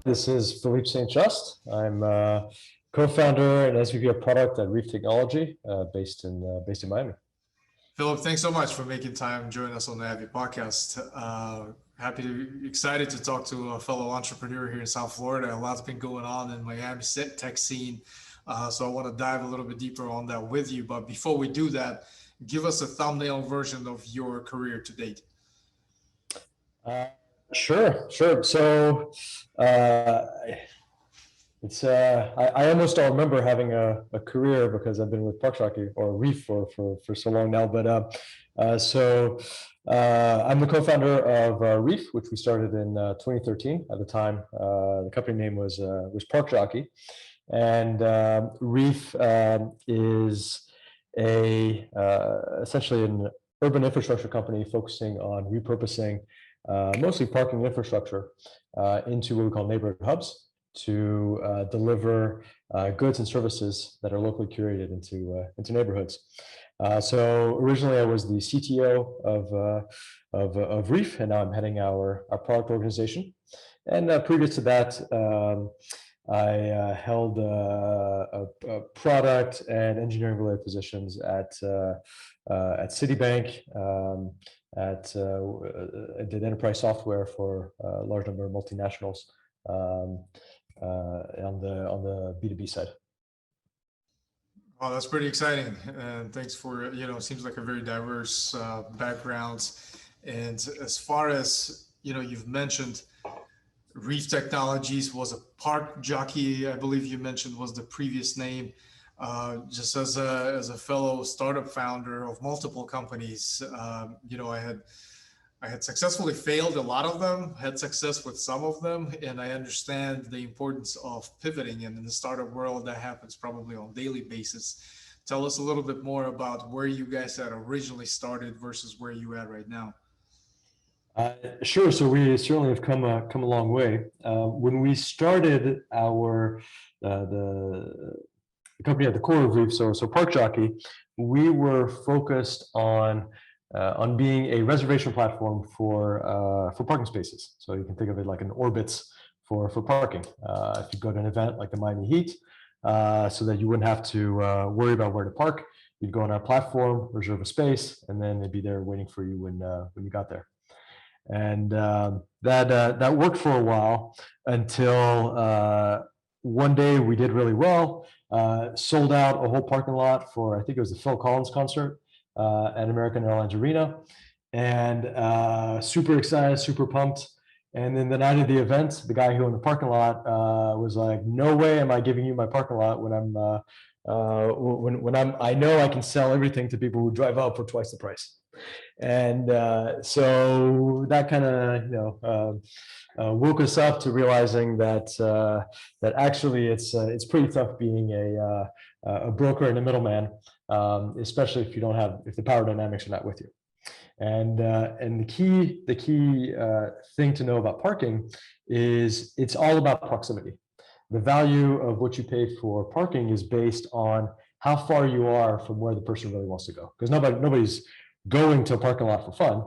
This is Philippe Saint-Just. I'm co-founder and SVP of product at REEF Technology, based in Miami. Philip, thanks so much for making time joining us on the Happy Podcast. Excited to talk to a fellow entrepreneur here in South Florida. A lot's been going on in Miami tech scene, so I want to dive a little bit deeper on that with you. But before we do that, give us a thumbnail version of your career to date. Sure. So I almost don't remember having a career because I've been with Park Jockey or REEF for so long now. But I'm the co-founder of REEF, which we started in 2013. At the time, the company name was Park Jockey, and REEF is essentially an urban infrastructure company focusing on repurposing mostly parking infrastructure into what we call neighborhood hubs to deliver goods and services that are locally curated into neighborhoods. So originally I was the CTO of REEF, and now I'm heading our product organization. And previous to that, I held product and engineering related positions at Citibank. I did enterprise software for a large number of multinationals on the B2B side. Oh, that's pretty exciting. And thanks for, seems like a very diverse background. And as far as, you've mentioned REEF Technologies was a Park Jockey, I believe you mentioned was the previous name. Just as a fellow startup founder of multiple companies, I had successfully failed a lot of them, had success with some of them, and I understand the importance of pivoting. And in the startup world, that happens probably on a daily basis. Tell us a little bit more about where you guys had originally started versus where you at right now. Sure. So we certainly have come a long way. When we started the company at the core of REEF, so Park Jockey, we were focused on being a reservation platform for parking spaces. So you can think of it like an Orbitz for parking. If you go to an event like the Miami Heat, so that you wouldn't have to worry about where to park, you'd go on our platform, reserve a space, and then they'd be there waiting for you when you got there. And that worked for a while until one day we did really well, sold out a whole parking lot for, I think it was the Phil Collins concert at American Airlines Arena, and super excited, super pumped. And then the night of the event, the guy who owned the parking lot was like, "No way am I giving you my parking lot when I know I can sell everything to people who drive up for twice the price." And so that kind of woke us up to realizing that actually it's pretty tough being a broker and a middleman, especially if the power dynamics are not with you. And the key thing to know about parking is it's all about proximity. The value of what you pay for parking is based on how far you are from where the person really wants to go. Because nobody's going to a parking lot for fun.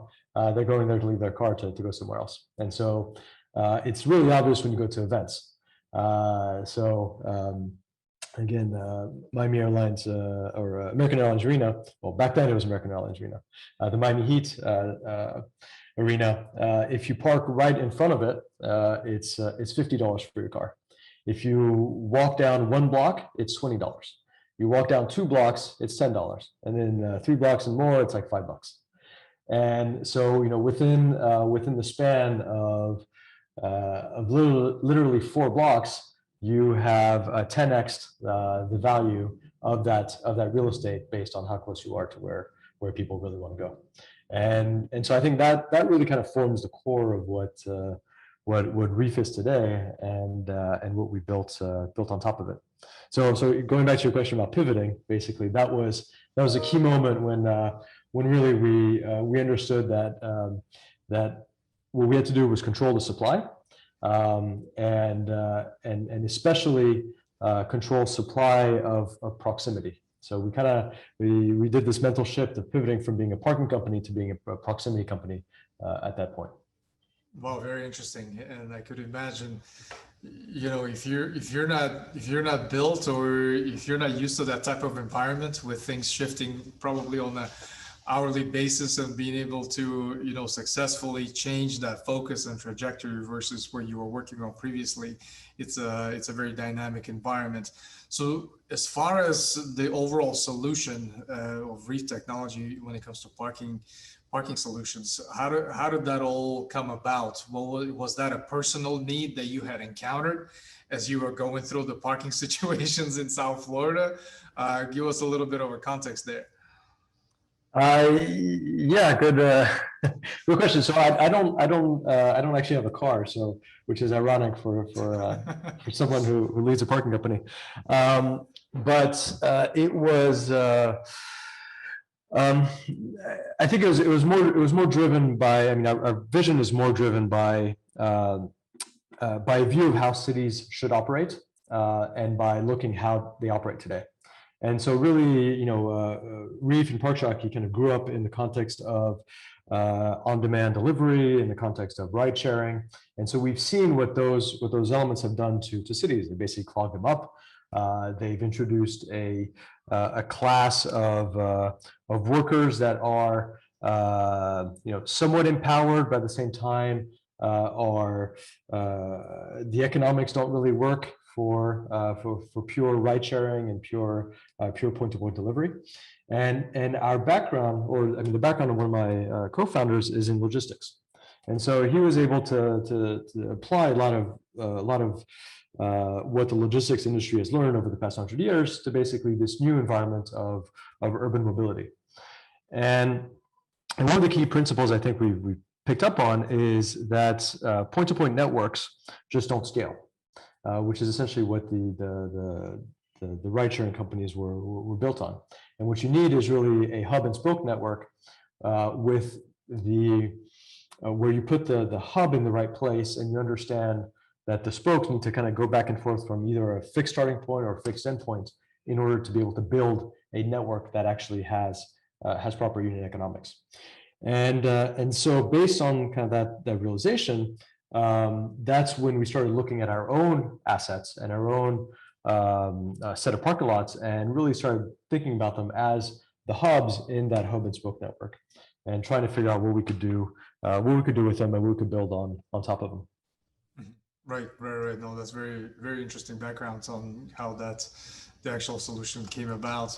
They're going there to leave their car to go somewhere else. And so it's really obvious when you go to events. Again, Miami Airlines or American Airlines Arena. Well, back then it was American Airlines Arena. The Miami Heat Arena. If you park right in front of it, it's $50 for your car. If you walk down one block, it's $20. You walk down 2 blocks, it's $10, and then 3 blocks and more, it's like $5. And so within the span of literally 4 blocks, you have 10x the value of that real estate based on how close you are to where people really want to go. And so I think that really kind of forms the core of what REEF is today, and what we built on top of it. So going back to your question about pivoting, basically that was a key moment when really we understood that what we had to do was control the supply, and especially control supply of proximity. So we did this mental shift of pivoting from being a parking company to being a proximity company at that point. Wow, very interesting. And I could imagine if you're not built, or if you're not used to that type of environment with things shifting probably on a hourly basis, and being able to successfully change that focus and trajectory versus where you were working on previously, it's a very dynamic environment. So as far as the overall solution of REEF technology when it comes to parking solutions, how did that all come about? Well, was that a personal need that you had encountered as you were going through the parking situations in South Florida? Give us a little bit of a context there. Yeah, good, good question. So I don't actually have a car, so which is ironic for someone who leads a parking company. But it was. Um, I think it was more driven by. I mean, our vision is more driven by a view of how cities should operate, and by looking how they operate today. And so really, Reef and Park Jockey kind of grew up in the context of on-demand delivery, in the context of ride sharing. And so we've seen what those elements have done to cities. They basically clogged them up. They've introduced a class of workers that are somewhat empowered, but at the same time are the economics don't really work for pure ride sharing and pure point-to-point delivery. And our background, or I mean, the background of one of my co-founders is in logistics, and so he was able to apply a lot of what the logistics industry has learned over the past 100 years to basically this new environment of urban mobility. And one of the key principles I think we picked up on is that point-to-point networks just don't scale, which is essentially what the ride-sharing companies were built on. And what you need is really a hub and spoke network with where you put the hub in the right place, and you understand that the spokes need to kind of go back and forth from either a fixed starting point or a fixed endpoint in order to be able to build a network that actually has proper unit economics. And so based on kind of that realization, that's when we started looking at our own assets and our own set of parking lots, and really started thinking about them as the hubs in that hub and spoke network, and trying to figure out what we could do with them, and what we could build on top of them. Right. No, that's very, very interesting background on how the actual solution came about.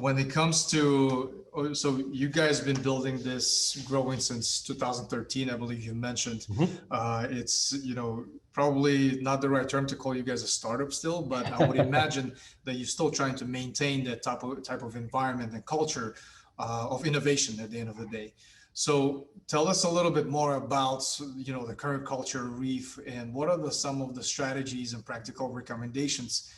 When it comes to, so you guys have been building this, growing since 2013, I believe you mentioned. It's, probably not the right term to call you guys a startup still, but I would imagine that you're still trying to maintain that type of environment and culture of innovation at the end of the day. So tell us a little bit more about, the current culture of REEF, and what are some of the strategies and practical recommendations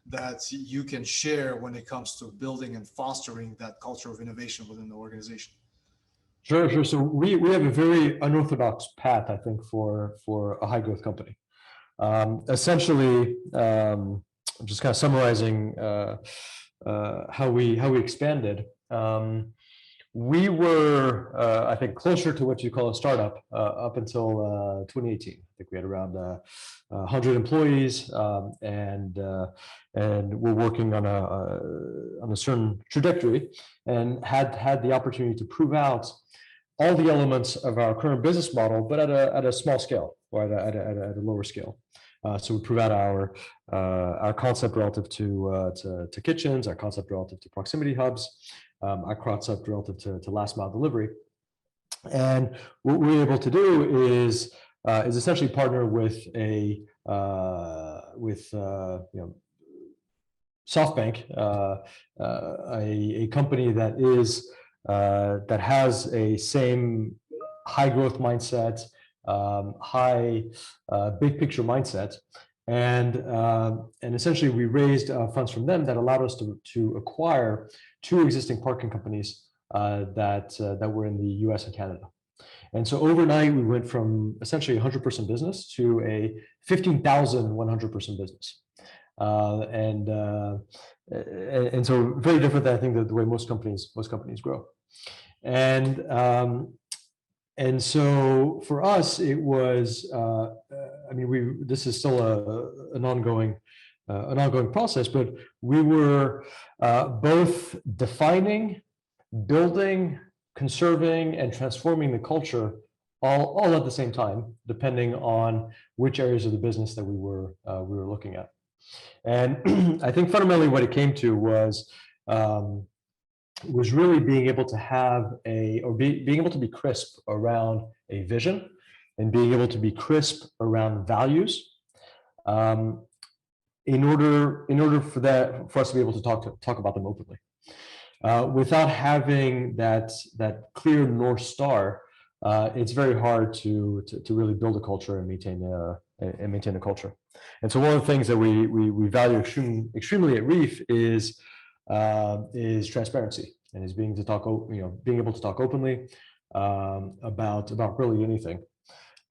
that you can share when it comes to building and fostering that culture of innovation within the organization? Sure. So we have a very unorthodox path, I think, for a high growth company. Essentially, just kind of summarizing how we expanded. We were, I think, closer to what you call a startup up until 2018. I think we had around 100 employees, and we're working on a certain trajectory, and had the opportunity to prove out all the elements of our current business model, but at a small scale, or at a lower scale. So we prove out our concept relative to kitchens, our concept relative to proximity hubs, our concept relative to last mile delivery. And what we're able to do is essentially partner with SoftBank, a company that has a same high growth mindset, high big picture mindset, and essentially we raised funds from them that allowed us to acquire two existing parking companies that were in the U.S. and Canada. And so overnight we went from essentially a 100% business to a 15,100% business. And so very different than I think the way most companies grow. And and so for us, it was, I mean, this is still an ongoing process, but we were both defining, building, conserving, and transforming the culture all at the same time, depending on which areas of the business that we were looking at. And I think fundamentally what it came to was really being able to have being able to be crisp around a vision and being able to be crisp around values, in order for us to be able to talk about them openly, without having that clear North Star. It's very hard to really build a culture and maintain a culture. And so one of the things that we value extremely at REEF is transparency, and is being able to talk openly about really anything.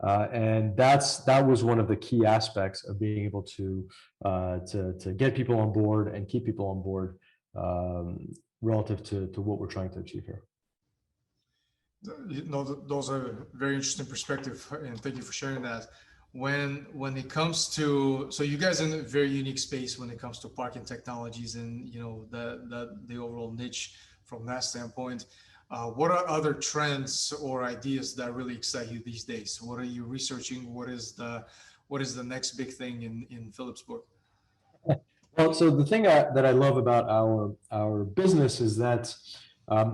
And that was one of the key aspects of being able to get people on board and keep people on board, relative to what we're trying to achieve here. Those are very interesting perspective, and thank you for sharing that. When it comes to, so you guys are in a very unique space when it comes to parking technologies, and the overall niche from that standpoint. What are other trends or ideas that really excite you these days? What are you researching? What is the next big thing in Philippe's book? Well, so the thing that I love about our business is that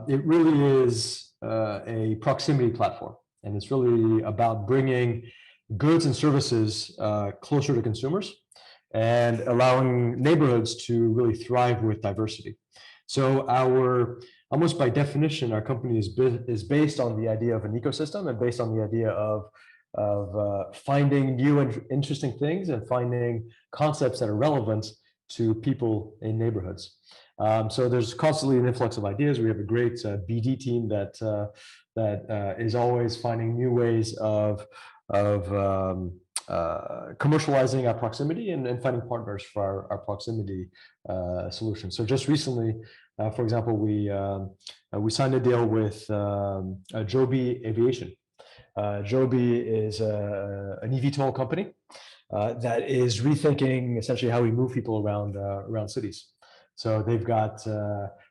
it really is a proximity platform, and it's really about bringing goods and services closer to consumers and allowing neighborhoods to really thrive with diversity. So almost by definition, our company is based on the idea of an ecosystem, and based on the idea of finding new and interesting things and finding concepts that are relevant to people in neighborhoods. So there's constantly an influx of ideas. We have a great BD team that is always finding new ways of commercializing our proximity and finding partners for our proximity solution. So just recently, for example, we signed a deal with Joby Aviation. Joby is an eVTOL company that is rethinking essentially how we move people around cities. So they've got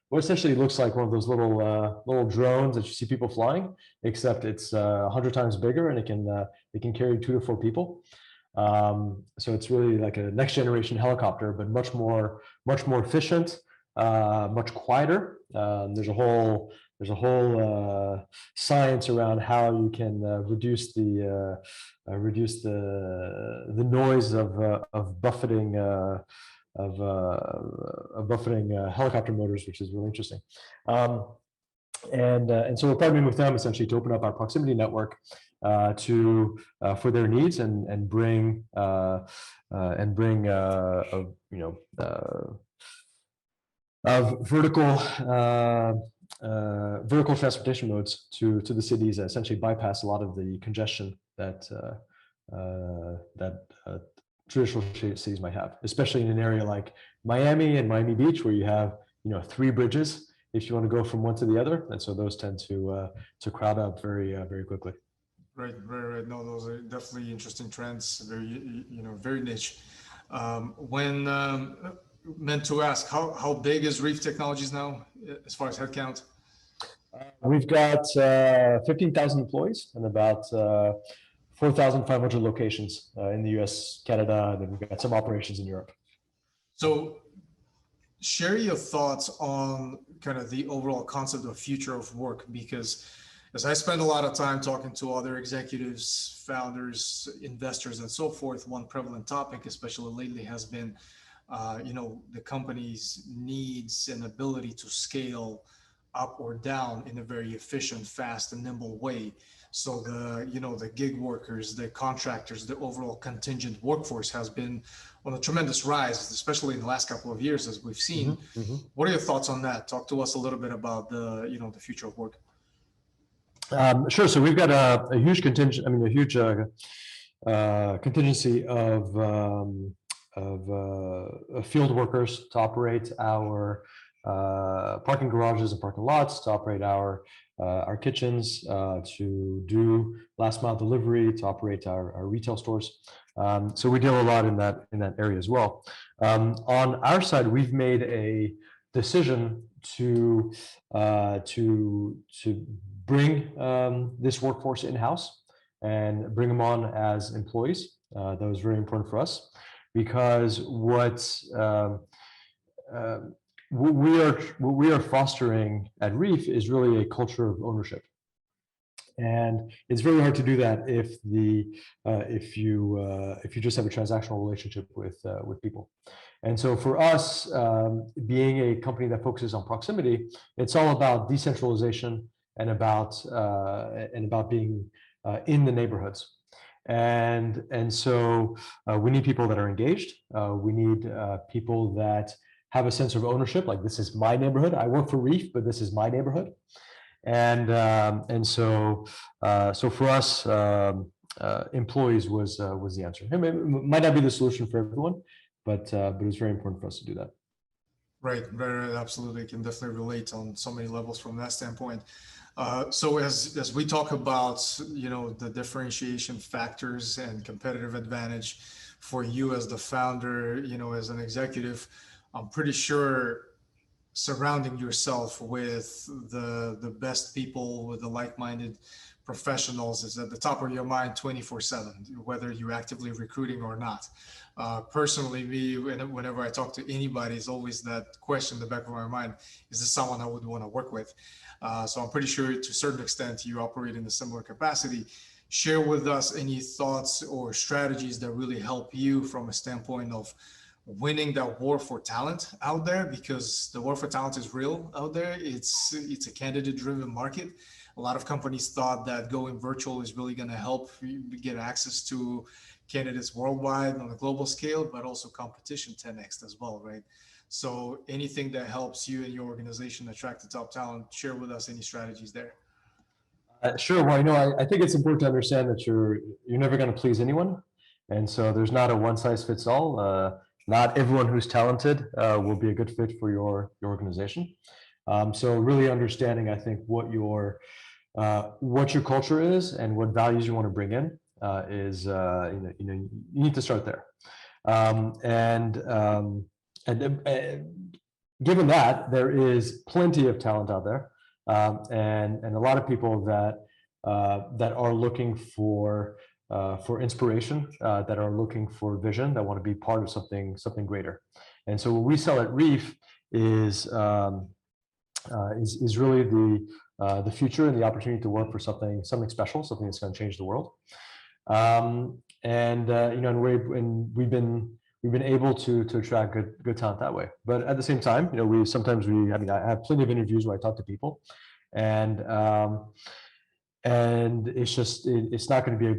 what essentially looks like one of those little drones that you see people flying, except it's 100 times bigger, and it can carry 2 to 4 people. So it's really like a next generation helicopter, but much more efficient, much quieter. There's a whole science around how you can reduce the noise of buffeting helicopter motors, which is really interesting. And so we're partnering with them essentially to open up our proximity network for their needs and bring vertical transportation modes to the cities that essentially bypass a lot of the congestion that traditional cities might have, especially in an area like Miami and Miami Beach, where you have 3 bridges if you want to go from one to the other, and so those tend to crowd up very quickly. Right. No, those are definitely interesting trends. Very niche. When meant to ask, how big is REEF Technologies now as far as headcount? We've got 15,000 employees and about 4,500 locations in the US, Canada, and then we've got some operations in Europe. So share your thoughts on kind of the overall concept of future of work, because as I spend a lot of time talking to other executives, founders, investors, and so forth, one prevalent topic, especially lately, has been the company's needs and ability to scale up or down in a very efficient, fast, and nimble way. So the gig workers, the contractors, the overall contingent workforce has been on a tremendous rise, especially in the last couple of years, as we've seen. Mm-hmm. What are your thoughts on that? Talk to us a little bit about the future of work. Sure. So we've got a huge contingent. I mean, a huge contingency of field workers to operate our parking garages and parking lots, to operate our our kitchens, to do last mile delivery, to operate our retail stores. So we deal a lot in that area as well. On our side, we've made a decision to bring this workforce in-house and bring them on as employees. That was very important for us because what we are fostering at REEF is really a culture of ownership. And it's very hard to do that if you just have a transactional relationship with people. And so for us, being a company that focuses on proximity, it's all about decentralization and about being in the neighborhoods. And so we need people that are engaged. We need people that have a sense of ownership, like this is my neighborhood. I work for REEF, but this is my neighborhood. And so for us, employees was the answer. It might not be the solution for everyone, but it's very important for us to do that. Right, right, absolutely. I can definitely relate on so many levels from that standpoint. So as we talk about, the differentiation factors and competitive advantage for you as the founder, as an executive, I'm pretty sure surrounding yourself with the best people, with the like-minded professionals is at the top of your mind 24/7, whether you're actively recruiting or not. Personally, me, whenever I talk to anybody, is always that question in the back of my mind: is this someone I would want to work with? So I'm pretty sure to a certain extent you operate in a similar capacity. Share with us any thoughts or strategies that really help you from a standpoint of winning that war for talent out there, because the war for talent is real out there. It's a candidate driven market. A lot of companies thought that going virtual is really going to help you get access to candidates worldwide on a global scale, but also competition 10x as well, right? So anything that helps you and your organization attract the top talent, share with us any strategies there. Sure. Well, I think it's important to understand that you're never going to please anyone, and so there's not a one size fits all. Not everyone who's talented will be a good fit for your organization. So really understanding, I think, what your culture is and what values you want to bring in is you need to start there. Given that there is plenty of talent out there, and a lot of people that are looking for inspiration, that are looking for vision, that want to be part of something greater. And so what we sell at REEF is really the future and the opportunity to work for something special, something that's going to change the world. We've been able to attract good talent that way. But at the same time, I have plenty of interviews where I talk to people, and it's not going to be a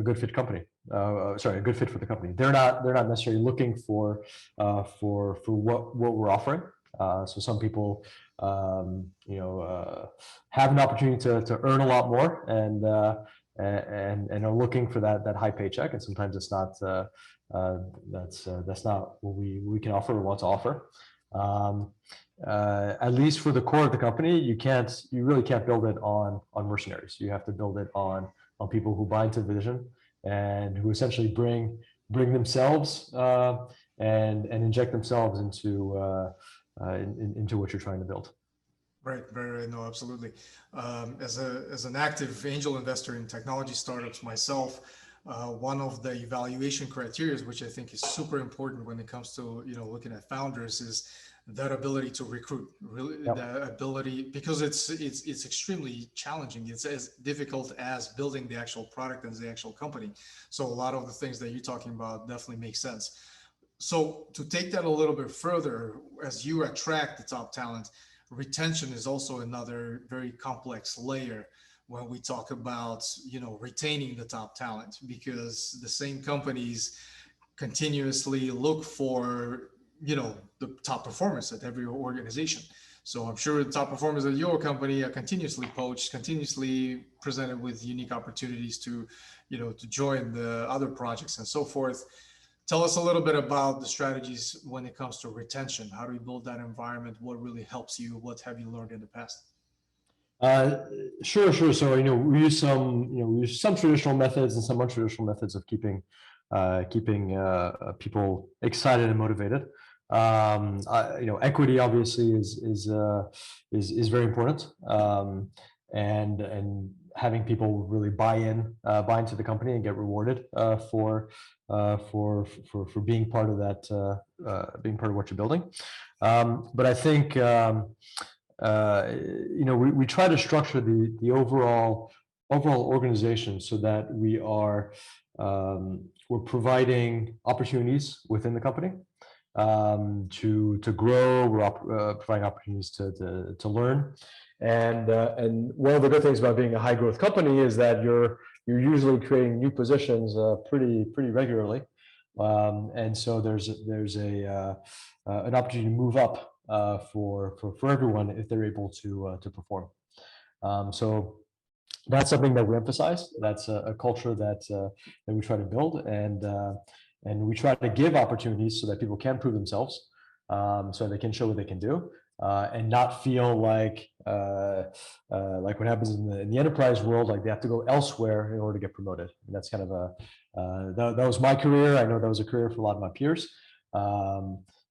good fit company. A good fit for the company. They're not necessarily looking for what we're offering. So some people have an opportunity to earn a lot more and are looking for that high paycheck, and sometimes it's not that's not what we can offer or want to offer. At least for the core of the company, you really can't build it on mercenaries. You have to build it on people who buy into the vision and who essentially bring themselves and inject themselves into what you're trying to build. Right, very, no, absolutely. As an active angel investor in technology startups myself, one of the evaluation criteria, which I think is super important when it comes to looking at founders, is that ability to recruit. Really, yep. That ability, because it's extremely challenging. It's as difficult as building the actual product as the actual company. So a lot of the things that you're talking about definitely make sense. So to take that a little bit further, as you attract the top talent, retention is also another very complex layer when we talk about retaining the top talent, because the same companies continuously look for the top performers at every organization. So I'm sure the top performers at your company are continuously poached, continuously presented with unique opportunities to join the other projects and so forth. Tell us a little bit about the strategies when it comes to retention. How do you build that environment? What really helps you? What have you learned in the past? Uh, sure. So, we use some traditional methods and some untraditional methods of keeping people excited and motivated. Equity obviously is very important, and having people really buy into the company and get rewarded for being part of that, being part of what you're building. But I think. We try to structure the overall organization so that we're providing opportunities within the company to grow. We're providing opportunities to learn, and one of the good things about being a high growth company is that you're usually creating new positions pretty regularly, and so there's an opportunity to move up for everyone if they're able to perform. So that's something that we emphasize. That's a culture that we try to build, and we try to give opportunities so that people can prove themselves, so they can show what they can do, and not feel like what happens in the enterprise world, like they have to go elsewhere in order to get promoted. And that's kind of that was my career. I know that was a career for a lot of my peers.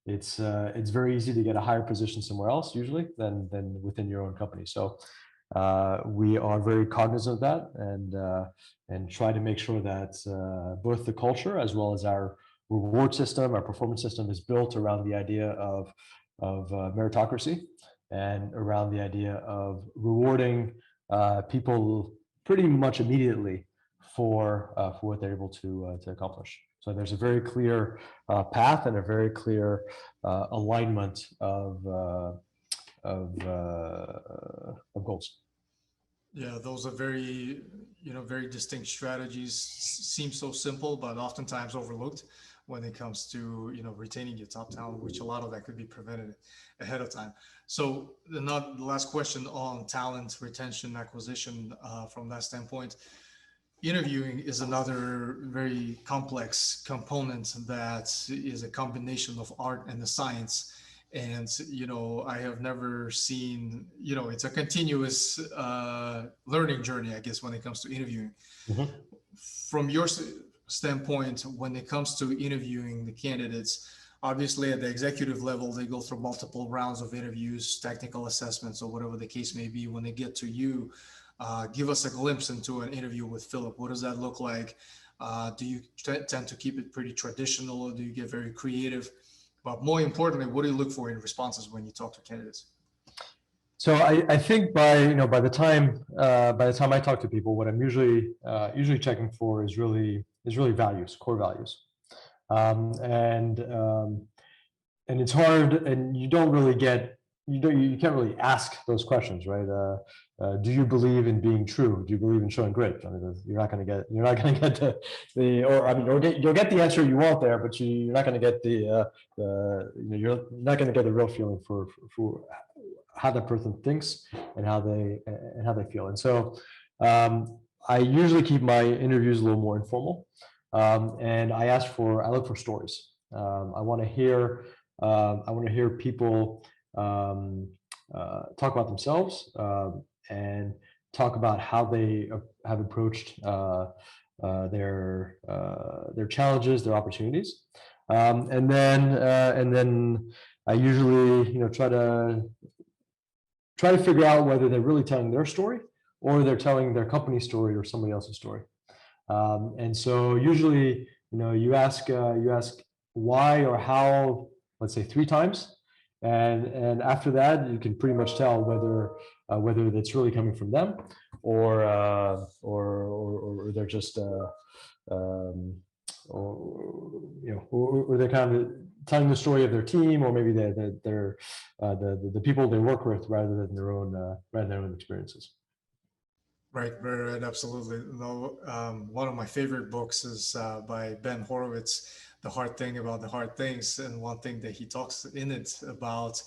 It's very easy to get a higher position somewhere else usually than within your own company. So we are very cognizant of that, and try to make sure that both the culture as well as our reward system, our performance system, is built around the idea of meritocracy, and around the idea of rewarding people pretty much immediately for what they're able to accomplish. So there's a very clear path and a very clear alignment of goals. Yeah, those are very, very distinct strategies. Seem so simple, but oftentimes overlooked when it comes to, retaining your top talent, which a lot of that could be prevented ahead of time. So the last question on talent retention, acquisition, from that standpoint, interviewing is another very complex component that is a combination of art and the science. And I have never seen, it's a continuous learning journey, I guess, when it comes to interviewing. Mhm. From your standpoint, when it comes to interviewing the candidates, obviously at the executive level they go through multiple rounds of interviews, technical assessments, or whatever the case may be. When they get to you, give us a glimpse into an interview with Philip. What does that look like? Do you tend to keep it pretty traditional, or do you get very creative? But more importantly, what do you look for in responses when you talk to candidates? So I think by the time I talk to people, what I'm usually checking for is really values, core values, um, and um, and it's hard, and you can't really ask those questions, right? Do you believe in being true? Do you believe in showing grit? I mean, you're not going to get or I mean, you'll get the answer you want there, but you're not going to get you're not going to get the real feeling for how that person thinks and how they feel. And so I usually keep my interviews a little more informal, and I look for stories. I want to hear people talk about themselves, and talk about how they have approached their challenges, their opportunities, and then I usually try to figure out whether they're really telling their story, or they're telling their company story or somebody else's story. And so usually, you ask why or how, let's say 3 times, and after that, you can pretty much tell whether that's really coming from them, or they're just or they're kind of telling the story of their team, or maybe they're the people they work with, rather than their own experiences. Right, right, right, absolutely. No, one of my favorite books is by Ben Horowitz, "The Hard Thing About the Hard Things," and one thing that he talks in it about,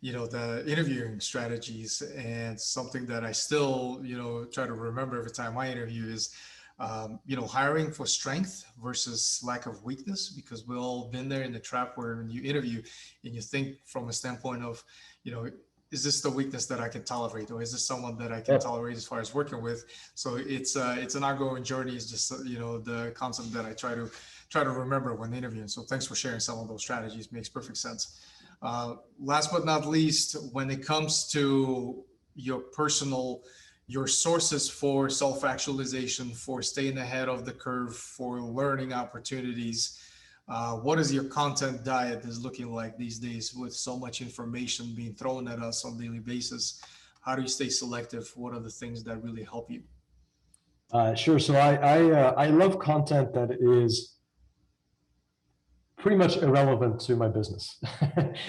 the interviewing strategies, and something that I still, try to remember every time I interview is, hiring for strength versus lack of weakness, because we've all been there in the trap where when you interview and you think from a standpoint of, you know, is this the weakness that I can tolerate, or is this someone that I can tolerate as far as working with? So it's an ongoing journey. It's just the concept that I try to remember when interviewing. So thanks for sharing some of those strategies. Makes perfect sense. Last but not least, when it comes to your personal, your sources for self-actualization, for staying ahead of the curve, for learning opportunities, what is your content diet is looking like these days with so much information being thrown at us on a daily basis? How do you stay selective? What are the things that really help you? Sure. So I love content that is pretty much irrelevant to my business.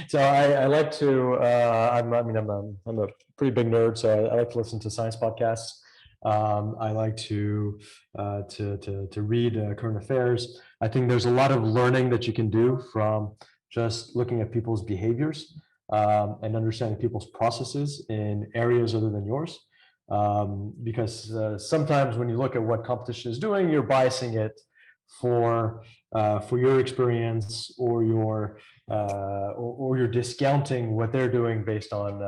So I like to, I'm a pretty big nerd, so I like to listen to science podcasts. I like to read current affairs. I think there's a lot of learning that you can do from just looking at people's behaviors and understanding people's processes in areas other than yours. Because sometimes when you look at what competition is doing, you're biasing it for your experience, or you're discounting what they're doing based on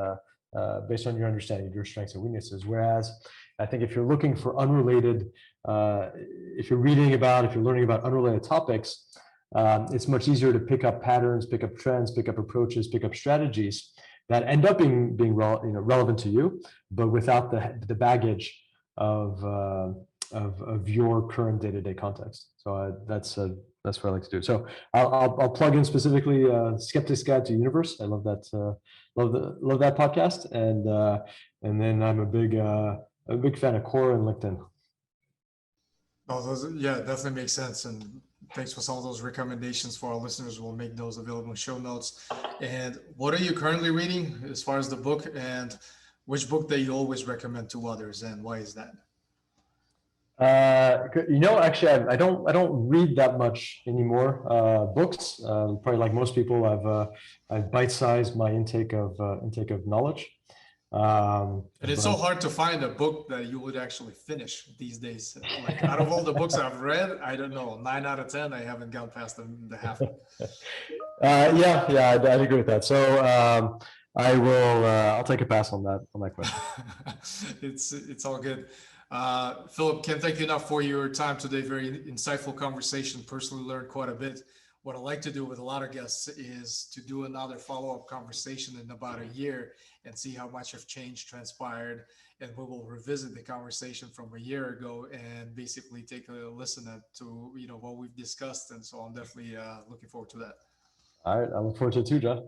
your understanding of your strengths and weaknesses. Whereas I think if you're looking for unrelated, if you're learning about unrelated topics, it's much easier to pick up patterns, pick up trends, pick up approaches, pick up strategies that end up being relevant to you, but without the baggage of your current day-to-day context. So that's what I like to do. So I'll plug in specifically Skeptic's Guide to the Universe. I love that love that podcast, and then I'm a big fan of Quora and LinkedIn. Oh, yeah, definitely makes sense. And thanks for some of those recommendations for our listeners. We'll make those available in show notes. And what are you currently reading as far as the book, and which book that you always recommend to others, and why is that? Actually, I don't read that much anymore. Books, probably like most people, I've bite-sized my intake of knowledge. And it's so hard to find a book that you would actually finish these days. Like out of all the books I've read, I don't know, 9 out of 10, I haven't gone past the half. Yeah, I'd agree with that. So I'll take a pass on that question. It's all good. Philip, can't thank you enough for your time today. Very insightful conversation. Personally learned quite a bit. What I like to do with a lot of guests is to do another follow-up conversation in about a year and see how much have changed, transpired, and we will revisit the conversation from a year ago and basically take a listen to what we've discussed. And so I'm definitely looking forward to that. All right, I look forward to it too, John.